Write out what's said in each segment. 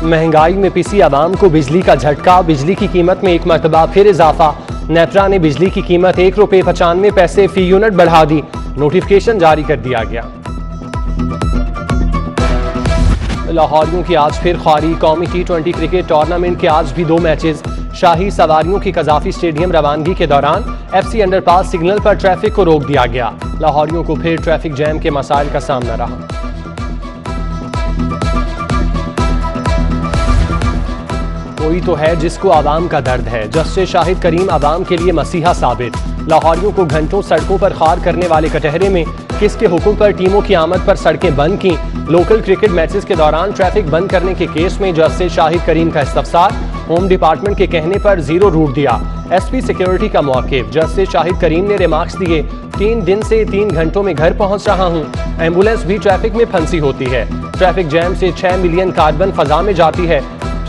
महंगाई में पिसी आवाम को बिजली का झटका, बिजली की कीमत में एक मरतबा फिर इजाफा। नेत्रा ने बिजली की कीमत ₹1.95 फी यूनिट बढ़ा दी, नोटिफिकेशन जारी कर दिया गया। लाहौरियों की आज फिर ख्वारी, कौमी T20 क्रिकेट टूर्नामेंट के आज भी 2 मैचेस। शाही सवारियों की कजाफी स्टेडियम रवानगी के दौरान FC अंडरपास सिग्नल पर ट्रैफिक को रोक दिया गया। लाहौरियों को फिर ट्रैफिक जैम के मसाइल का सामना रहा। कोई तो है जिसको आवाम का दर्द है, जस्टिस शाहिद करीम आवाम के लिए मसीहा साबित। लाहौरियों को घंटों सड़कों पर खार करने वाले कटहरे में किसके हुक्म पर टीमों की आमद पर सड़कें बंद की। लोकल क्रिकेट मैचेस के दौरान ट्रैफिक बंद करने के केस में जस्टिस शाहिद करीम का इस्तफसार, होम डिपार्टमेंट के कहने पर 0 रूट दिया। SP सिक्योरिटी का मौक़िफ़, जस्टिस शाहिद करीम ने रिमार्क्स दिए, 3 दिन से 3 घंटों में घर पहुंच रहा हूं। एम्बुलेंस भी ट्रैफिक में फंसी होती है। ट्रैफिक जैम से 6 मिलियन कार्बन फजा में जाती है।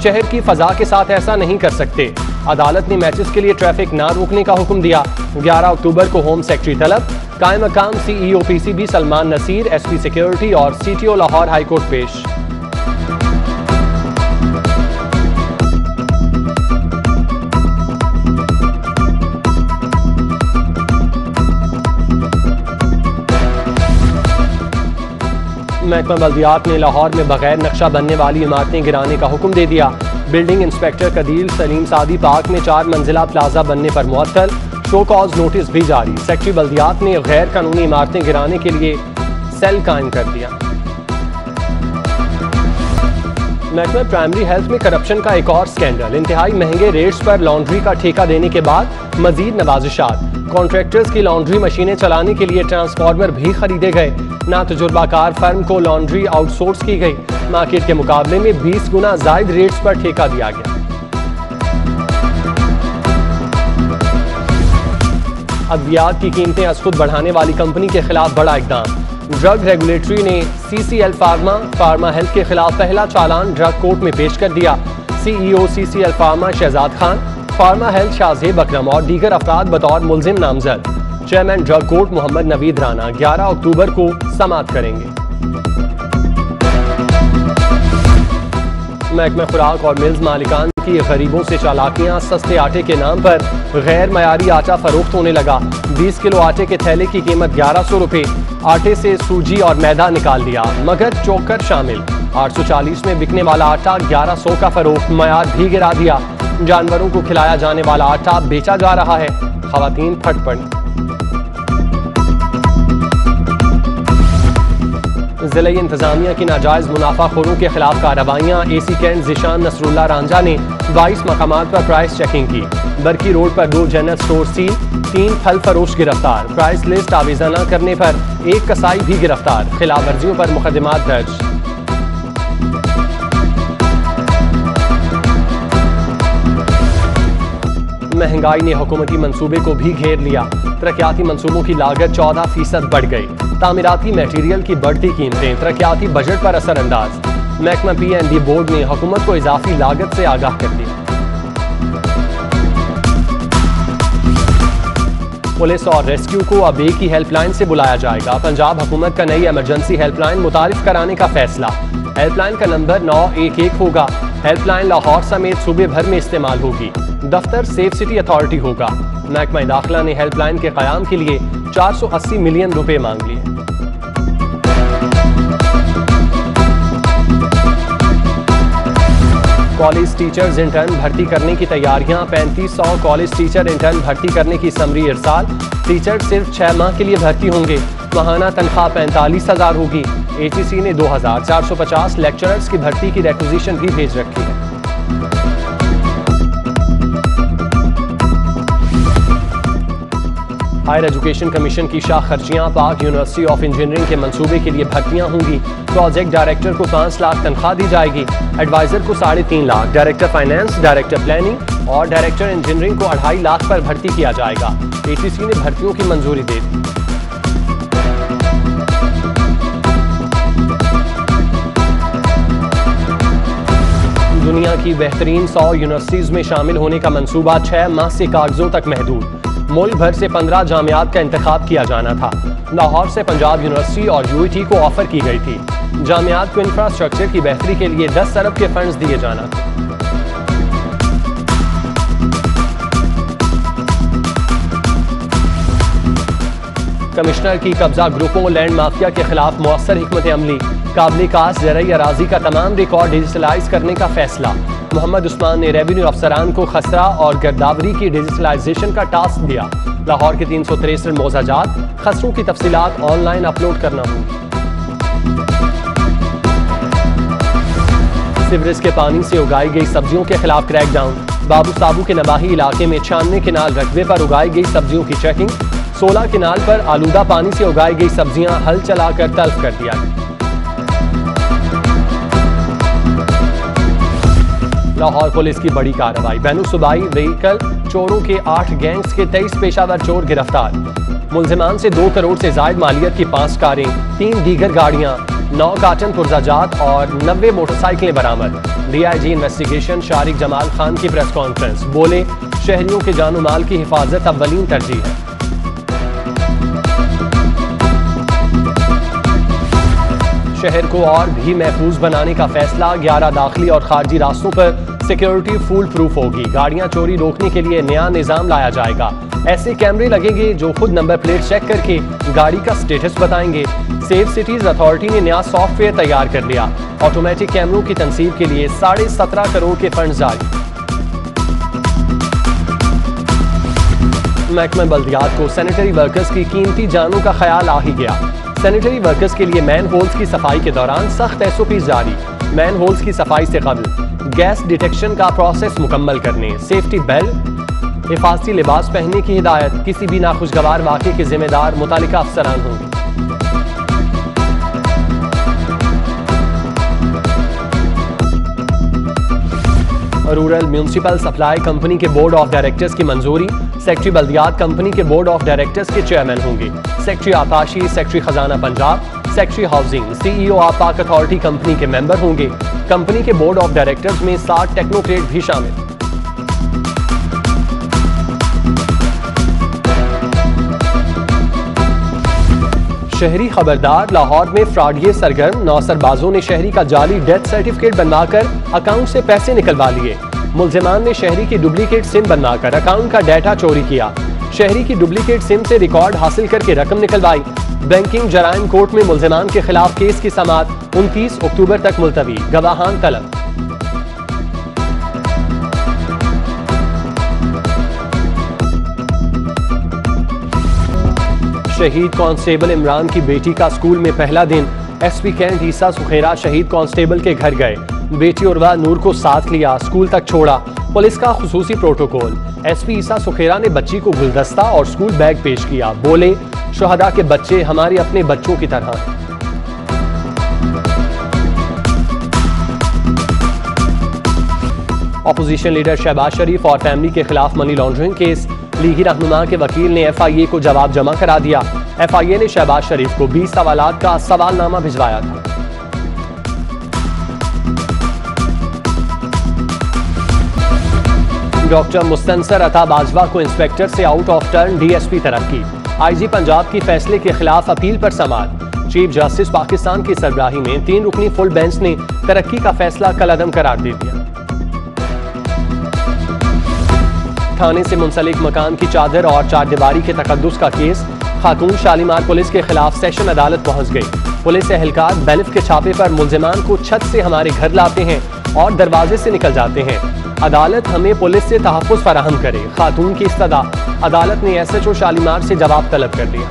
शहर की फजा के साथ ऐसा नहीं कर सकते। अदालत ने मैचेस के लिए ट्रैफिक ना रोकने का हुक्म दिया। 11 अक्टूबर को होम सेक्रेटरी तलब, कायम मकाम CEO PCB Salman Naseer, SP security और CTO लाहौर हाईकोर्ट पेश। महकमा बल्दियात ने लाहौर में बगैर नक्शा बनने वाली इमारतें गिराने का हुक्म दे दिया। बिल्डिंग इंस्पेक्टर कदील सलीम सादी पार्क में 4 मंजिला प्लाजा बनने पर मुअत्तल, शो कॉज नोटिस भी जारी। सेक्रेटरी बल्दियात ने गैर कानूनी इमारतें गिराने के लिए सेल कायम कर दिया। महकमा प्राइमरी हेल्थ में करप्शन का एक और स्कैंडल, इंतहाई महंगे रेट्स पर लॉन्ड्री का ठेका देने के बाद मजीद नवाजिशात। कॉन्ट्रैक्टर्स की लॉन्ड्री मशीनें चलाने के लिए ट्रांसफार्मर भी खरीदे गए। ना तजुर्बाकार फर्म को लॉन्ड्री आउटसोर्स की गई। मार्केट के मुकाबले में 20 गुना जायद रेट्स पर ठेका दिया गया। अद्वियात की कीमतें अज खुद बढ़ाने वाली कंपनी के खिलाफ बड़ा इकदाम। ड्रग रेगुलेटरी ने CCL फार्मा हेल्थ के खिलाफ पहला चालान ड्रग कोर्ट में पेश कर दिया। CEO CCL pharma Shahzad Khan, pharma health Shahzeb Akram और दीगर अफराद बतौर मुल्जिम नामजद। Chairman drug court Mohammad Naveed Rana 11 अक्टूबर को समाअत करेंगे। महकमा खुराक और मिल्स मालिकान की गरीबों से चालाकियां, सस्ते आटे के नाम पर गैर मयारी आटा फरोख्त होने लगा। 20 किलो आटे के थैले की कीमत 1100 रुपये। आटे से सूजी और मैदा निकाल दिया, मगर चोकर शामिल। 840 में बिकने वाला आटा 1100 का फरोख्त, मयार भी गिरा दिया। जानवरों को खिलाया जाने वाला आटा बेचा जा रहा है। खवातीन फट पड़ी। जिला इंतजामिया की नाजायज मुनाफाखोरों के खिलाफ कार्रवाइयाँ। AC कैंट जिशान नसरुल्लाह रांझा ने 22 मकामात पर प्राइस चेकिंग की। बरकी रोड पर 2 जनरल स्टोर सील, 3 फल फरोश गिरफ्तार। प्राइस लिस्ट आवेजा न करने पर 1 कसाई भी गिरफ्तार। खिलाफ वर्जियों पर मुकदमात दर्ज। महंगाई ने हुकूमती मंसूबे को भी घेर लिया। तरक्याती मंसूबों की लागत 14% बढ़ गई। तामीराती मटेरियल की बढ़ती कीमतें तरक्याती बजट पर असरअंदाज। महकमा PND बोर्ड ने हुकूमत को इजाफी लागत से आगाह कर दिया। पुलिस और रेस्क्यू को अब एक ही हेल्पलाइन से बुलाया जाएगा। पंजाब हुकूमत का नई इमरजेंसी हेल्पलाइन मुतारिफ कराने का फैसला। हेल्पलाइन का नंबर 911 होगा। हेल्पलाइन लाहौर समेत सूबे भर में इस्तेमाल होगी। दफ्तर सेफ सिटी अथॉरिटी होगा। महकमा दाखिला ने हेल्पलाइन के क़याम के लिए 480 मिलियन रुपए मांग लिए। कॉलेज टीचर्स इंटर्न भर्ती करने की तैयारियां। 3500 कॉलेज टीचर इंटर्न भर्ती करने की समरी इरसाल। टीचर सिर्फ 6 माह के लिए भर्ती होंगे। माहाना तनख्वाह 45,000 होगी। HEC ने 2450 लेक्चरर्स की भर्ती की रिक्विजिशन भी भेज रखी है। हायर एजुकेशन कमीशन की शाख खर्चियां। पाक यूनिवर्सिटी ऑफ इंजीनियरिंग के मंसूबे के लिए भर्तियां होंगी। प्रोजेक्ट डायरेक्टर को 5 लाख तनख्वाह दी जाएगी। एडवाइजर को 3.5 lakh, director finance, director planning और डायरेक्टर इंजीनियरिंग को 2.5 लाख पर भर्ती किया जाएगा। HEC ने भर्तियों की मंजूरी दे दी। दुनिया की बेहतरीन 100 यूनिवर्सिटीज में शामिल होने का मंसूबा 6 माह से कागजों तक महदूद। मुल्क भर से 15 जामियात का इंतखाब किया जाना था। लाहौर से पंजाब यूनिवर्सिटी और UET को ऑफर की गई थी। जामियात को इंफ्रास्ट्रक्चर की बेहतरी के लिए 10 अरब के फंड्स दिए जाना। कमिश्नर की कब्जा ग्रुपों लैंड माफिया के खिलाफ मौसर हिकमत अमली, काबिल कास ज़रई अराजी का तमाम रिकॉर्ड डिजिटलाइज करने का फैसला। मोहम्मद उस्मान ने रेवेन्यू अफसरान को खसरा और गिरदावरी की डिजिटलाइजेशन का टास्क दिया। लाहौर के 363 मोजाजात खसरों की तफसीलात ऑनलाइन अपलोड करना होंगी। सीवरेज के पानी से उगाई गई सब्जियों के खिलाफ क्रैकडाउन। बाबू साबू के नबाही इलाके में 96 किनाल रकबे पर उगाई गई सब्जियों की चेकिंग। 16 किनाल पर आलूदा पानी से उगाई गई सब्जियां हल चलाकर तल्फ कर दिया गया। लाहौर पुलिस की बड़ी कार्रवाई, बैनु सूबाई व्हीकल चोरों के 8 गैंग्स के 23 पेशावर चोर गिरफ्तार। मुलजिमान से 2 करोड़ से जायद मालियत की 5 कारें, 3 दीगर गाड़ियां, 9 कार्टन पुरजाजात और 90 मोटरसाइकिलें बरामद। DIG इन्वेस्टिगेशन शारिक जमाल खान की प्रेस कॉन्फ्रेंस, बोले शहरियों के जानो माल की हिफाजत अव्वलीन तरजीह है। शहर को और भी महफूज बनाने का फैसला, 11 दाखिली और खारजी रास्तों पर सिक्योरिटी फुल प्रूफ होगी। गाड़ियां चोरी रोकने के लिए नया निजाम लाया जाएगा। ऐसे कैमरे लगेंगे जो खुद नंबर प्लेट चेक करके गाड़ी का स्टेटस बताएंगे। सेफ सिटीज अथॉरिटी ने नया सॉफ्टवेयर तैयार कर लिया। ऑटोमेटिक कैमरों की तनसीब के लिए 17.5 करोड़ के फंड जारी। महकमा बल्दियात को सैनिटरी वर्कर्स की कीमती जानों का ख्याल आ ही गया। सैनिटरी वर्कर्स के लिए मैन होल्स की सफाई के दौरान सख्त SOP जारी। मैन होल्स की सफाई से कबल गैस डिटेक्शन का प्रोसेस मुकम्मल करने, सेफ्टी बेल्ट, हिफाजती लिबास पहनने की हिदायत। किसी भी नाखुशगवार वाक़े के जिम्मेदार मुतालिका अफसरान होंगे। रूरल म्यूनिसिपल सप्लाई कंपनी के बोर्ड ऑफ डायरेक्टर्स की मंजूरी। सेक्रेटरी बल्दियात कंपनी के बोर्ड ऑफ डायरेक्टर्स के चेयरमैन होंगे। सेक्रेटरी आकाशी, सेक्रेटरी खजाना पंजाब, सेक्रेटरी हाउसिंग, CEO आपाक अथॉरिटी कंपनी के मेंबर होंगे। कंपनी के बोर्ड ऑफ डायरेक्टर्स में 60 टेक्नोक्रेट भी शामिल। शहरी खबरदार, लाहौर में फ्रॉडिये सरगर्म। 9 सरबाजों ने शहरी का जाली डेथ सर्टिफिकेट बनवाकर अकाउंट से पैसे निकलवा लिए। मुलजिमान ने शहरी की डुप्लीकेट सिम बनवाकर अकाउंट का डाटा चोरी किया। शहरी की डुप्लीकेट सिम से रिकॉर्ड हासिल करके रकम निकलवाई। बैंकिंग जराइम कोर्ट में मुलजिमान के खिलाफ केस की समाअत 29 अक्टूबर तक मुलतवी। गवाहान तलब। शहीद कांस्टेबल इमरान की बेटी का स्कूल में पहला दिन। SP कैंट ईसा सुखेरा शहीद कांस्टेबल के घर गए। बेटी उर्वा नूर को साथ लिया, स्कूल तक छोड़ा। पुलिस का खुसूसी प्रोटोकॉल। SP ईसा सुखेरा ने बच्ची को गुलदस्ता और स्कूल बैग पेश किया। बोले शहदा के बच्चे हमारे अपने बच्चों की तरह हैं। अपोजिशन लीडर शहबाज शरीफ और फैमिली के खिलाफ मनी लॉन्ड्रिंग केस। लीगी रहनुमा के वकील ने FIA को जवाब जमा करा दिया। FIA ने शहबाज शरीफ को 20 सवालात का सवालनामा भिजवाया था। डॉक्टर मुस्तनसर अता बाजवा को इंस्पेक्टर से आउट ऑफ टर्न DSP तरक्की। IG पंजाब की फैसले के खिलाफ अपील पर समाअत। चीफ जस्टिस पाकिस्तान की सरबराही में 3 रुकनी फुल बेंच ने तरक्की का फैसला कलअदम करार दे दिया। थाने से मुंसलिक मकान की चादर और चारदीवारी के तकद्दुस का केस। खातून शालीमार पुलिस के खिलाफ सेशन अदालत पहुंच गई। पुलिस एहलकार बेलिफ के छापे पर मुलजिमान को छत से हमारे घर लाते हैं और दरवाजे से निकल जाते हैं। अदालत हमें पुलिस से तहफ़्फ़ुज़ फराहम करे। खातून की इस्तदा। अदालत ने SHO शालीमार से जवाब तलब कर दिया।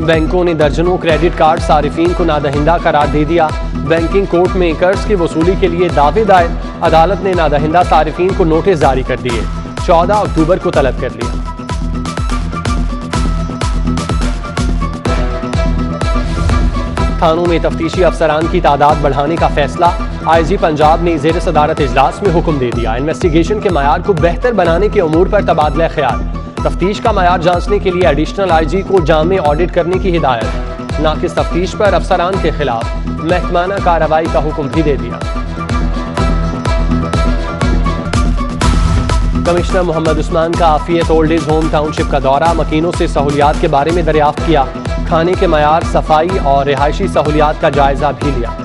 बैंकों ने दर्जनों क्रेडिट कार्ड सारिफीन को नादहिंदा करार दे दिया। बैंकिंग कोर्ट में कर्ज की वसूली के लिए दावे दायर। अदालत ने नादहिंदा सारिफीन को नोटिस जारी कर दिए। 14 अक्टूबर को तलब कर लिया। थानों में तफ्तीशी अफसरान की तादाद बढ़ाने का फैसला। IG पंजाब ने ज़ेर सदारत इजलास में हुक्म दे दिया। इन्वेस्टिगेशन के मयार को बेहतर बनाने के उमूर पर तबादला ख्याल। तफ्तीश का मयार जांचने के लिए एडिशनल IG को जामे ऑडिट करने की हिदायत। नाकिस तफ्तीश पर अफसरान के खिलाफ महकमाना कार्रवाई का हुक्म भी दे दिया। कमिश्नर मोहम्मद उस्मान का आफियत ओल्ड एज होम टाउनशिप का दौरा, मकीनों से सहूलियात के बारे में दरियाफ्त किया, खाने के मयार, सफाई और रिहायशी सहूलियात का जायजा भी लिया।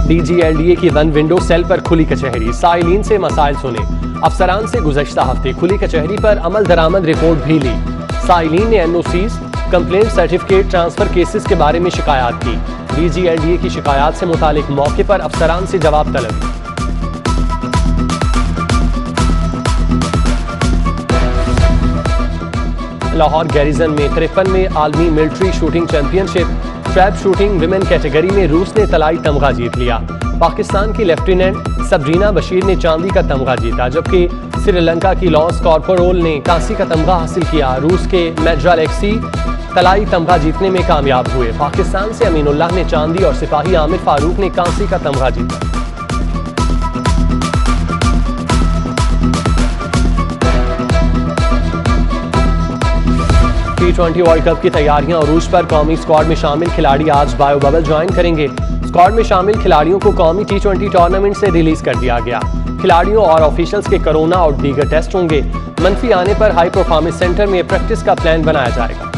DGLDA की वन विंडो सेल पर खुली कचहरी, साइलिन से मसाइल सुने, अफसरान से गुज़श्ता हफ्ते खुली कचहरी पर अमल दरामद रिपोर्ट भी ली। साइलिन ने NOCs, complaint certificate, transfer cases के बारे में शिकायत की। DGLDA की शिकायत से मुतालिक मौके पर अफसरान से जवाब तलब। लाहौर गैरिजन में 53वें आलमी military shooting championship trap shooting women category में रूस ने तलाई तमगा जीत लिया। पाकिस्तान की लेफ्टिनेंट सबरीना बशीर ने चांदी का तमगा जीता, जबकि श्रीलंका की लॉन्स कॉर्पोरल ने कांसी का तमगा हासिल किया। रूस के मेड्रालेक्सी तलाई तमगा जीतने में कामयाब हुए। पाकिस्तान से अमीनुल्लाह ने चांदी और सिपाही आमिर फारूक ने कांसी का तमगा जीता। T20 वर्ल्ड कप की तैयारियां अरूज पर, कौमी स्क्वाड में शामिल खिलाड़ी आज बायो बबल ज्वाइन करेंगे। स्क्वाड में शामिल खिलाड़ियों को कौमी T20 टूर्नामेंट से रिलीज कर दिया गया। खिलाड़ियों और ऑफिशियल्स के कोरोना और दीगर टेस्ट होंगे। मनफी आने पर हाई परफॉर्मेंस सेंटर में प्रैक्टिस का प्लान बनाया जाएगा।